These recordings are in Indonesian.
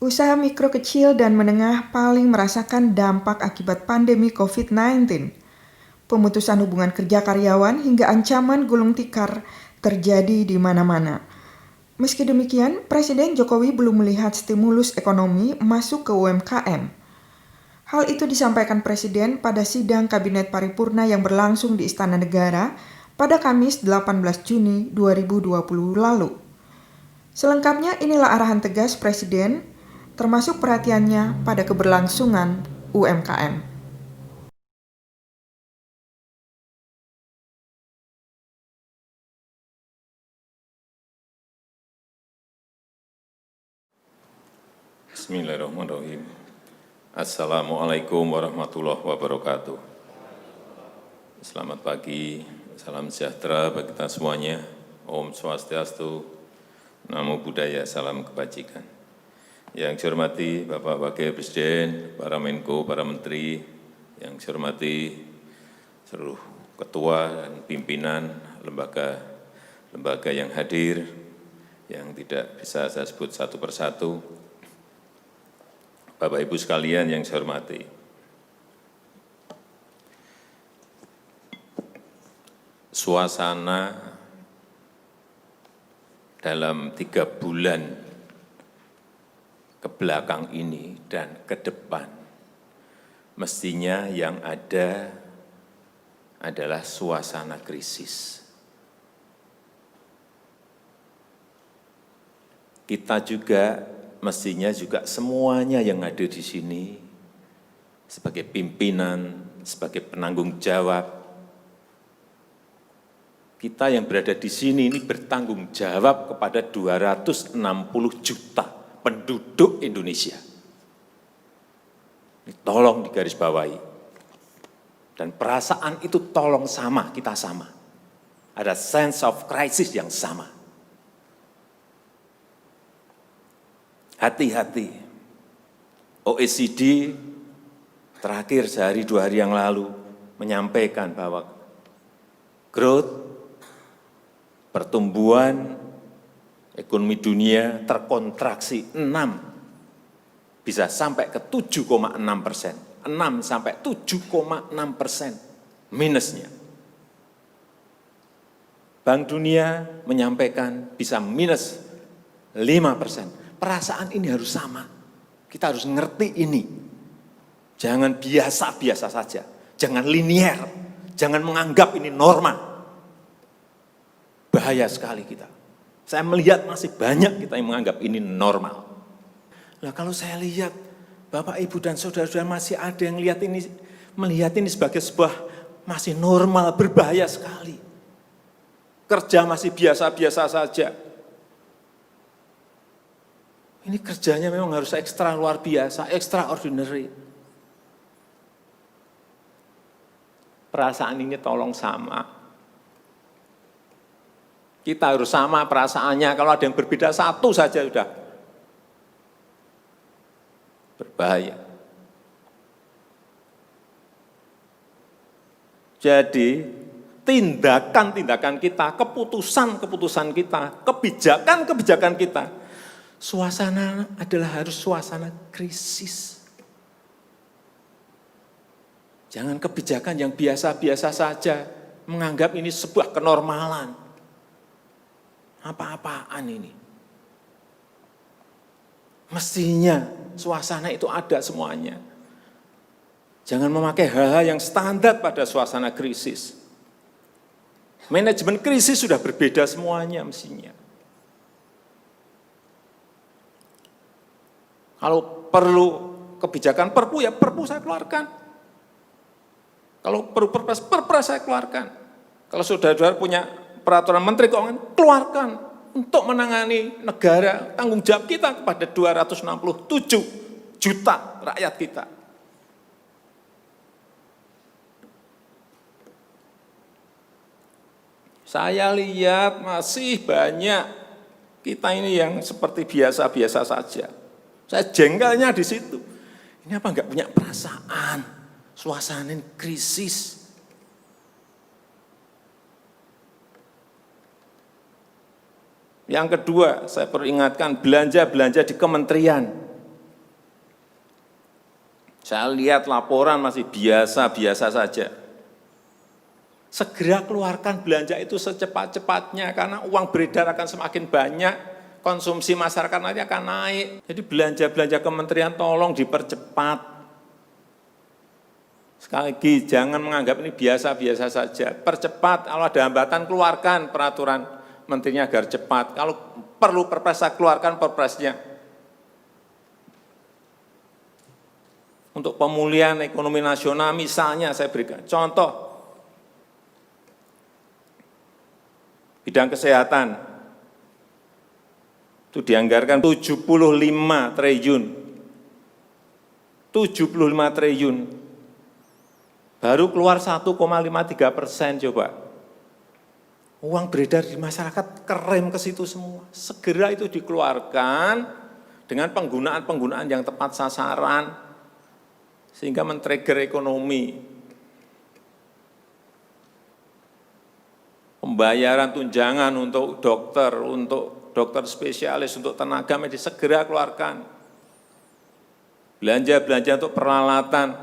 Usaha mikro kecil dan menengah paling merasakan dampak akibat pandemi COVID-19. Pemutusan hubungan kerja karyawan hingga ancaman gulung tikar terjadi di mana-mana. Meski demikian, Presiden Jokowi belum melihat stimulus ekonomi masuk ke UMKM. Hal itu disampaikan Presiden pada sidang Kabinet Paripurna yang berlangsung di Istana Negara pada Kamis 18 Juni 2020 lalu. Selengkapnya inilah arahan tegas Presiden, termasuk perhatiannya pada keberlangsungan UMKM. Bismillahirrahmanirrahim. Assalamualaikum warahmatullahi wabarakatuh. Selamat pagi, salam sejahtera bagi kita semuanya. Om Swastiastu, Namo Buddhaya, salam kebajikan. Yang saya hormati Bapak Wakil Presiden, para Menko, para Menteri, yang saya hormati seluruh ketua dan pimpinan lembaga yang hadir, yang tidak bisa saya sebut satu persatu. Bapak Ibu sekalian yang saya hormati, suasana dalam 3 bulan ke belakang ini dan ke depan, mestinya yang ada adalah suasana krisis. Kita juga mestinya juga semuanya yang hadir di sini sebagai pimpinan, sebagai penanggung jawab, kita yang berada di sini ini bertanggung jawab kepada 260 juta penduduk Indonesia. Ini tolong digarisbawahi. Dan perasaan itu tolong sama, kita sama. Ada sense of crisis yang sama. Hati-hati, OECD terakhir sehari 2 hari yang lalu menyampaikan bahwa growth, pertumbuhan ekonomi dunia terkontraksi 6, bisa sampai ke 7,6%, 6 sampai 7,6% minusnya. Bank Dunia menyampaikan bisa minus 5%. Perasaan ini harus sama. Kita harus ngerti ini. Jangan biasa-biasa saja. Jangan linier. Jangan menganggap ini normal. Bahaya sekali kita. Saya melihat masih banyak kita yang menganggap ini normal. Nah, kalau saya lihat Bapak, Ibu, dan saudara-saudara masih ada yang melihat ini sebagai sebuah masih normal, berbahaya sekali. Kerja masih biasa-biasa saja. Ini kerjanya memang harus ekstra luar biasa, extraordinary. Perasaan ini tolong sama. Kita harus sama perasaannya, kalau ada yang berbeda satu saja sudah berbahaya. Jadi tindakan-tindakan kita, keputusan-keputusan kita, kebijakan-kebijakan kita, suasana adalah harus suasana krisis. Jangan kebijakan yang biasa-biasa saja, menganggap ini sebuah kenormalan. Apa-apaan ini? Mestinya suasana itu ada semuanya. Jangan memakai hal-hal yang standar pada suasana krisis. Manajemen krisis sudah berbeda semuanya mestinya. Kalau perlu kebijakan perpu, ya perpu saya keluarkan. Kalau perlu perpres saya keluarkan. Kalau saudara-saudara punya peraturan Menteri Keuangan, keluarkan untuk menangani negara, tanggung jawab kita kepada 267 juta rakyat kita. Saya lihat masih banyak kita ini yang seperti biasa-biasa saja. Saya jengkelnya di situ. Ini apa enggak punya perasaan, suasana krisis. Yang kedua, saya peringatkan belanja-belanja di kementerian. Saya lihat laporan masih biasa-biasa saja. Segera keluarkan belanja itu secepat-cepatnya karena uang beredar akan semakin banyak, konsumsi masyarakat nanti akan naik. Jadi belanja-belanja kementerian tolong dipercepat. Sekali lagi, jangan menganggap ini biasa-biasa saja. Percepat, kalau ada hambatan keluarkan peraturan menterinya agar cepat. Kalau perlu perpres, keluarkan perpresnya. Untuk pemulihan ekonomi nasional misalnya saya berikan contoh, bidang kesehatan, itu dianggarkan 75 triliun, 75 triliun, baru keluar 1,53% coba. Uang beredar di masyarakat kerem ke situ semua. Segera itu dikeluarkan dengan penggunaan yang tepat sasaran, sehingga men-trigger ekonomi. Pembayaran tunjangan untuk dokter spesialis, untuk tenaga medis segera keluarkan. Belanja-belanja untuk peralatan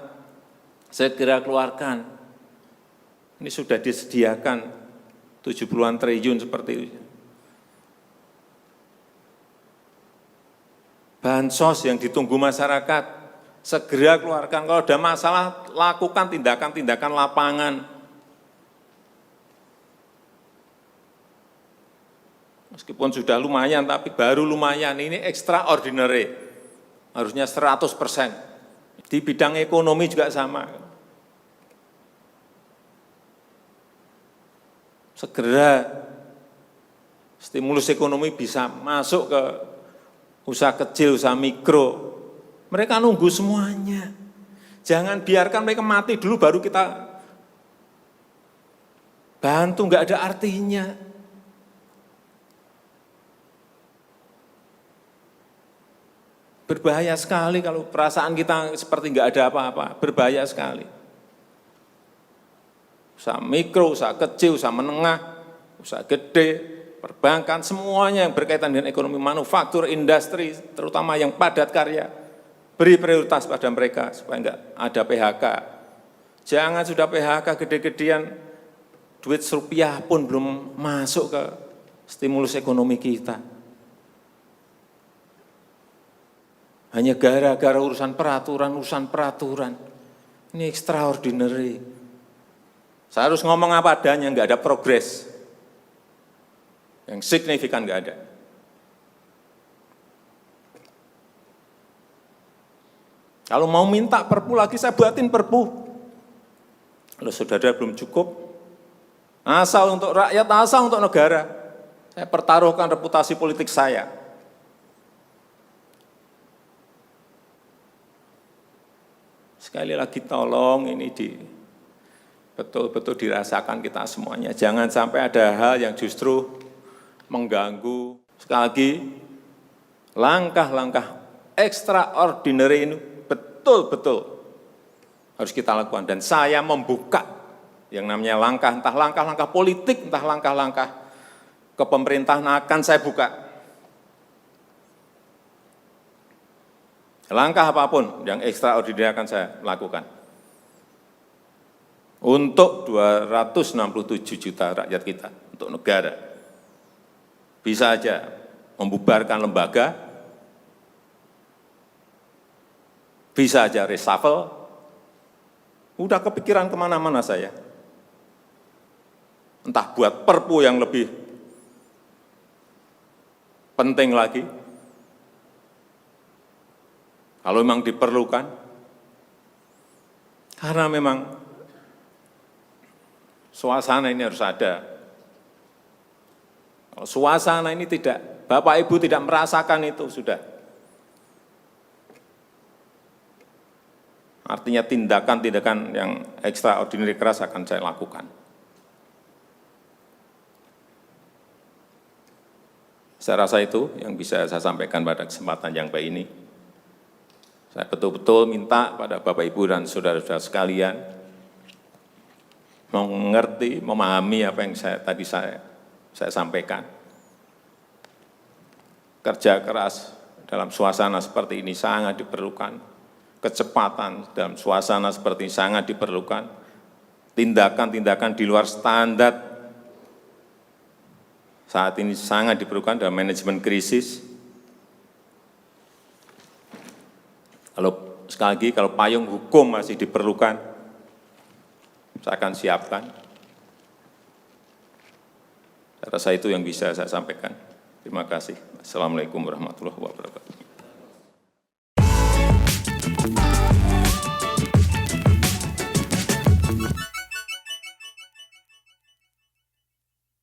segera keluarkan. Ini sudah disediakan 70-an triliun seperti itu. Bansos yang ditunggu masyarakat, segera keluarkan. Kalau ada masalah, lakukan tindakan-tindakan lapangan. Meskipun sudah lumayan, tapi baru lumayan. Ini extraordinary. Harusnya 100%. Di bidang ekonomi juga sama. Segera stimulus ekonomi bisa masuk ke usaha kecil, usaha mikro. Mereka nunggu semuanya. Jangan biarkan mereka mati dulu baru kita bantu, nggak ada artinya. Berbahaya sekali kalau perasaan kita seperti nggak ada apa-apa, berbahaya sekali. Usaha mikro, usaha kecil, usaha menengah, usaha gede, perbankan, semuanya yang berkaitan dengan ekonomi manufaktur, industri, terutama yang padat karya, beri prioritas pada mereka supaya enggak ada PHK. Jangan sudah PHK gede-gedean, duit rupiah pun belum masuk ke stimulus ekonomi kita. Hanya gara-gara urusan peraturan. Ini extraordinary. Saya harus ngomong apa adanya, enggak ada progres. Yang signifikan enggak ada. Kalau mau minta perpu lagi, saya buatin perpu. Kalau saudara belum cukup, asal untuk rakyat, asal untuk negara. Saya pertaruhkan reputasi politik saya. Sekali lagi tolong ini betul-betul dirasakan kita semuanya. Jangan sampai ada hal yang justru mengganggu. Sekali lagi, langkah-langkah extraordinary ini betul-betul harus kita lakukan. Dan saya membuka yang namanya langkah, entah langkah-langkah politik, entah langkah-langkah kepemerintahan akan saya buka. Langkah apapun yang extraordinary akan saya lakukan. Untuk 267 juta rakyat kita, untuk negara. Bisa aja membubarkan lembaga, bisa aja reshuffle, udah kepikiran kemana-mana saya. Entah buat perpu yang lebih penting lagi, kalau memang diperlukan, karena memang suasana ini harus ada. Kalau suasana ini tidak, Bapak Ibu tidak merasakan itu, sudah. Artinya tindakan-tindakan yang extraordinary keras akan saya lakukan. Saya rasa itu yang bisa saya sampaikan pada kesempatan yang baik ini. Saya betul-betul minta pada Bapak Ibu dan saudara-saudara sekalian mengerti, memahami apa yang tadi saya sampaikan. Kerja keras dalam suasana seperti ini sangat diperlukan. kecepatan dalam suasana seperti ini sangat diperlukan. Tindakan-tindakan di luar standar saat ini sangat diperlukan dalam manajemen krisis. Sekali lagi, kalau payung hukum masih diperlukan, saya akan siapkan. Saya rasa itu yang bisa saya sampaikan. Terima kasih. Assalamualaikum warahmatullahi wabarakatuh.